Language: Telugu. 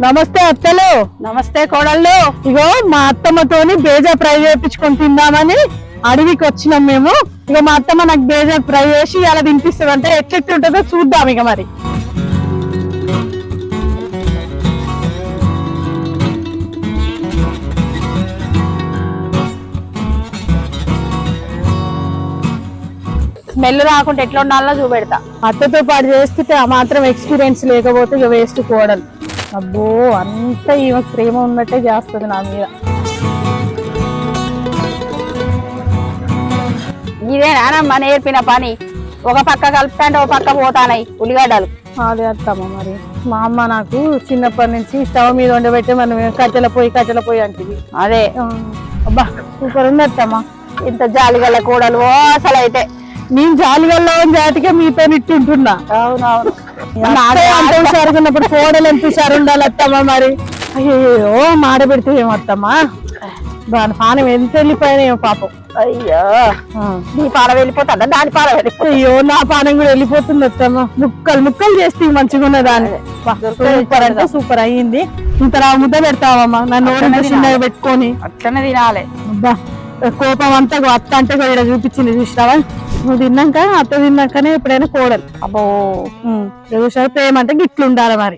నమస్తే అత్తలు. నమస్తే కోడళ్ళు. ఇగో మా అత్తమ్మతోని బేజా ఫ్రై చేయించుకొని తిందామని అడవికి వచ్చినాం మేము. ఇక మా అత్తమ్మ నాకు బేజా ఫ్రై చేసి అలా తినిపిస్తుంది, అంటే ఎట్లెట్లుంటుందో చూద్దాం ఇక మరి. స్మెల్ రాకుండా ఎట్లా ఉండాలో చూపెడతా. అత్తతో పాటు చేస్తుంటే ఆ మాత్రం ఎక్స్పీరియన్స్ లేకపోతే ఇక వేస్ట్ కోడలు. అబ్బో అంత ఈమెకు ప్రేమ ఉన్నట్టే చేస్తుంది నా మీద. ఇదేనా నేర్పిన పని? ఒక పక్క కలుపుతాంటే ఒక పక్క పోతానాయి ఉల్లిగడ్డలు. అదే అత్తమ్మ, మరి మా అమ్మ నాకు చిన్నప్పటి నుంచి స్టవ్ మీద వండబెట్టే మనం కట్టెల పొయ్యి అంటిది. అదే అబ్బా సూపర్ ఉంది అత్తమ్మ. ఇంత జాలిగల కూడలు అసలు అయితే. నేను జాలిగల్లో జాతిగా మీతో ఇట్టుంటున్నా. అవునవును. అంత హుషారుగున్నప్పుడు కోడలు ఎంత హుషారు ఉండాలి అత్తమ్మ మరి. అయ్యో మాడ పెడితే ఏమత్తమ్మా, దాని పానం ఎంత వెళ్ళిపోయినా పాపం. అయ్యో నీ పాల వెళ్ళిపోతుందా? దాని పాల వెళ్ళిపోతుంది. అయ్యో నా పానం కూడా వెళ్ళిపోతుంది అత్తమ్మ. ముక్కలు చేస్తే మంచిగా ఉన్నదాన్ని. సూపర్ అంటే సూపర్ అయ్యింది. ఇంత ముద్ద పెడతావమ్మా నన్ను చిన్నగా పెట్టుకొని. అట్లనే తినాలి. అబ్బా కోపం అంతా అత్త అంటే ఇక్కడ చూపించింది చూసినావా. నువ్వు తిన్నాక అత్త తిన్నాకనే ఎప్పుడైనా కోడలు. అబ్బో చూసావు ప్రేమ అంటే గిట్లు ఉండాలి మరి.